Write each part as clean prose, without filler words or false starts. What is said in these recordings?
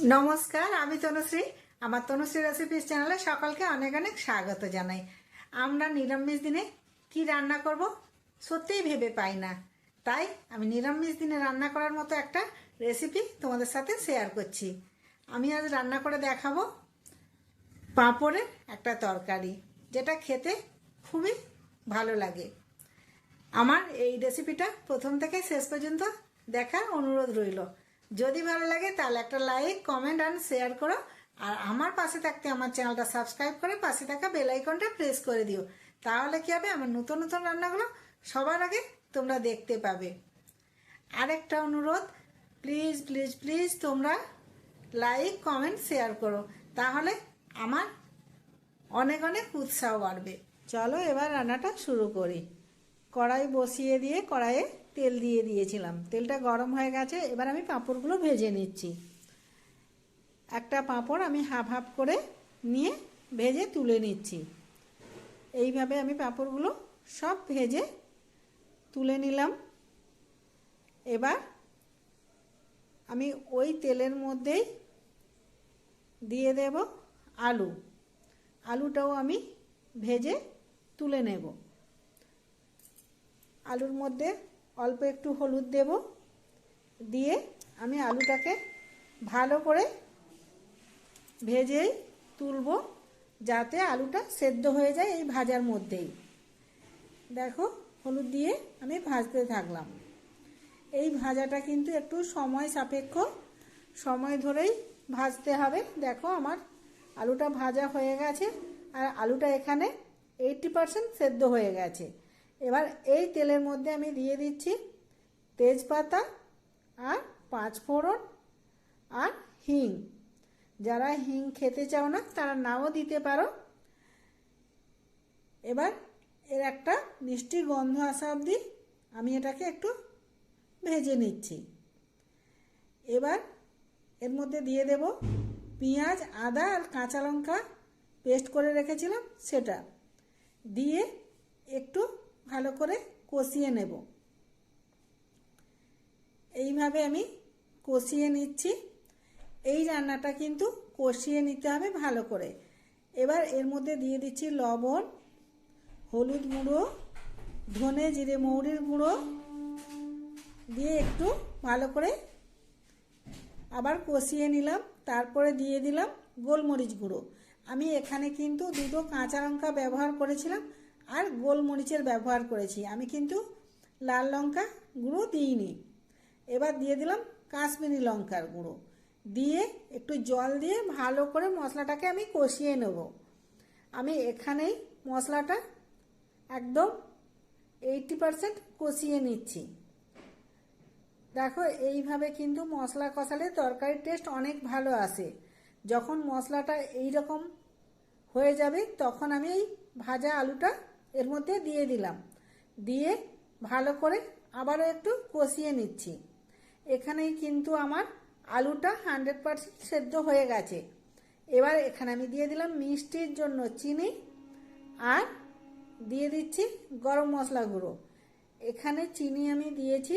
নমস্কার, আমি তনুশ্রী। আমার তনুশ্রী রেসিপিস চ্যানেলে সকলকে অনেক অনেক স্বাগত জানাই। আমরা নিরামিষ দিনে কি রান্না করব সত্যিই ভেবে পাই না, তাই আমি নিরামিষ দিনে রান্না করার মতো একটা রেসিপি তোমাদের সাথে শেয়ার করছি। আমি আজ রান্না করে দেখাবো পাঁপড়ের একটা তরকারি, যেটা খেতে খুবই ভালো লাগে। আমার এই রেসিপিটা প্রথম থেকে শেষ পর্যন্ত দেখার অনুরোধ রইল। যদি ভালো লাগে তাহলে একটা লাইক, কমেন্ট অ্যান্ড শেয়ার করো। আর আমার পাশে থাকতে আমার চ্যানেলটা সাবস্ক্রাইব করে পাশে থাকা বেল আইকনটা প্রেস করে দিও। তাহলে কি হবে, আমার নতুন নতুন রান্নাগুলো সবার আগে তোমরা দেখতে পাবে। আরেকটা অনুরোধ, প্লিজ প্লিজ প্লিজ তোমরা লাইক, কমেন্ট, শেয়ার করো, তাহলে আমার অনেক অনেক উৎসাহ বাড়বে। চলো এবার রান্নাটা শুরু করি। কড়াই বসিয়ে দিয়ে কড়াইয়ে তেল দিয়ে দিয়েছিলাম, তেলটা গরম হয়ে গেছে। এবার আমি পাঁপড়গুলো ভেজে নিচ্ছি। একটা পাঁপড় আমি হাফ হাফ করে নিয়ে ভেজে তুলে নিচ্ছি। এইভাবে আমি পাঁপড়গুলো সব ভেজে তুলে নিলাম। এবার আমি ওই তেলের মধ্যেই দিয়ে দেব আলু। আলুটাও আমি ভেজে তুলে নেব। আলুর মধ্যে অল্প একটু হলুদ দেব, দিয়ে আমি আলুটাকে ভালো করে ভেজেই তুলব, যাতে আলুটা সেদ্ধ হয়ে যায় এই ভাজার মধ্যেই। দেখো, হলুদ দিয়ে আমি ভাজতে থাকলাম। এই ভাজাটা কিন্তু একটু সময় সাপেক্ষ, সময় ধরেই ভাজতে হবে। দেখো, আমার আলুটা ভাজা হয়ে গেছে, আর আলুটা এখানে 80% সেদ্ধ হয়ে গেছে। এবার এই তেলের মধ্যে আমি দিয়ে দিচ্ছি তেজপাতা আর 5 ফোড়ন আর হিং। যারা হিং খেতে চাও না তারা নাও দিতে পারো। এবার এর একটা মিষ্টি গন্ধ আসা অবধি আমি এটাকে একটু ভেজে নিচ্ছি। এবার এর মধ্যে দিয়ে দেব পেঁয়াজ, আদা আর কাঁচা লঙ্কা পেস্ট করে রেখেছিলাম, সেটা দিয়ে একটু ভালো করে কষিয়ে নেব। এইভাবে আমি কষিয়ে নিচ্ছি। এই রান্নাটা কিন্তু কষিয়ে নিতে হবে ভালো করে। এবার এর মধ্যে দিয়ে দিচ্ছি লবণ, হলুদ গুঁড়ো, ধনে জিরে মৌরির গুঁড়ো দিয়ে একটু ভালো করে আবার কষিয়ে নিলাম। তারপরে দিয়ে দিলাম গোলমরিচ গুঁড়ো। আমি এখানে কিন্তু দুটো কাঁচা লঙ্কা ব্যবহার করেছিলাম আর গোলমরিচের ব্যবহার করেছি, আমি কিন্তু লাল লঙ্কা গুঁড়ো দিইনি। এবার দিয়ে দিলাম কাশ্মীরি লঙ্কার গুঁড়ো, দিয়ে একটু জল দিয়ে ভালো করে মশলাটাকে আমি কষিয়ে নেব। আমি এখানেই মশলাটা একদম 80% কষিয়ে নিচ্ছি। দেখো, এইভাবে কিন্তু মশলা কষালে তরকারির টেস্ট অনেক ভালো আসে। যখন মশলাটা এই রকম হয়ে যাবে তখন আমি এই ভাজা আলুটা এর মধ্যে দিয়ে দিলাম, দিয়ে ভালো করে আবারও একটু কষিয়ে নিচ্ছি। এখানেই কিন্তু আমার আলুটা 100% সেদ্ধ হয়ে গেছে। এবার এখানে আমি দিয়ে দিলাম মিষ্টির জন্য চিনি, আর দিয়ে দিচ্ছি গরম মশলা গুঁড়ো। এখানে চিনি আমি দিয়েছি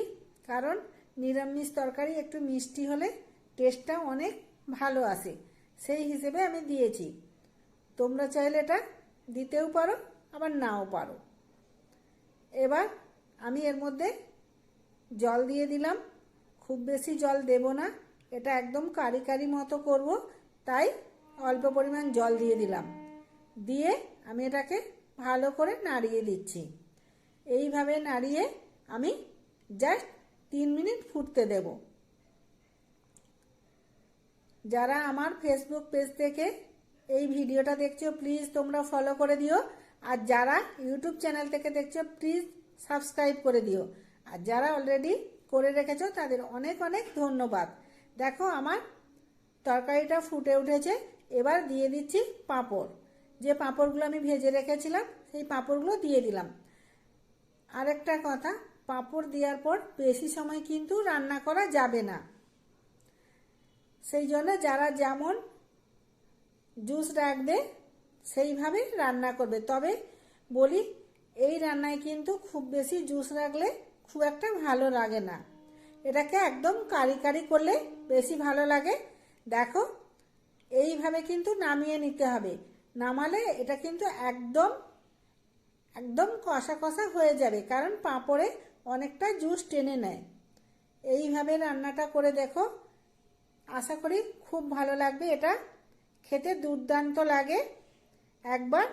কারণ নিরামিষ তরকারি একটু মিষ্টি হলে টেস্টটা অনেক ভালো আসে, সেই হিসেবে আমি দিয়েছি। তোমরা চাইলে এটা দিতেও পারো, আবার নাও পারো। এবার আমি এর মধ্যে জল দিয়ে দিলাম। খুব বেশি জল দেব না, এটা একদম কারি কারি মতো করব, তাই অল্প পরিমাণ জল দিয়ে দিলাম। দিয়ে আমি এটাকে ভালো করে নাড়িয়ে দিচ্ছি। এইভাবে নাড়িয়ে আমি জাস্ট 3 মিনিট ফুটতে দেব। যারা আমার ফেসবুক পেজ থেকে এই ভিডিওটা দেখছো প্লিজ তোমরা ফলো করে দিও, আর যারা ইউটিউব চ্যানেল থেকে দেখছো প্লিজ সাবস্ক্রাইব করে দিও, আর যারা অলরেডি করে রেখেছো তাদের অনেক অনেক ধন্যবাদ। দেখো, আমার তরকারিটা ফুটে উঠেছে। এবার দিয়ে দিচ্ছি পাঁপড়। যে পাঁপড়গুলো আমি ভেজে রেখেছিলাম সেই পাঁপড়গুলো দিয়ে দিলাম। আরেকটা কথা, পাঁপড় দেওয়ার পর বেশি সময় কিন্তু রান্না করা যাবে না। সেই জন্য যারা যেমন জুস রাখবে সেইভাবে রান্না করবে। তবে বলি, এই রান্নায় কিন্তু খুব বেশি জুস রাখলে খুব একটা ভালো লাগে না। এটাকে একদম কারি কারি করলে বেশি ভালো লাগে। দেখো এইভাবে কিন্তু নামিয়ে নিতে হবে, নামালে এটা কিন্তু একদম একদম কষা কষা হয়ে যাবে, কারণ পাঁপড়ে অনেকটা জুস টেনে নেয়। এইভাবে রান্নাটা করে দেখো, আশা করি খুব ভালো লাগবে। এটা খেতে দুর্দান্ত লাগে, একবার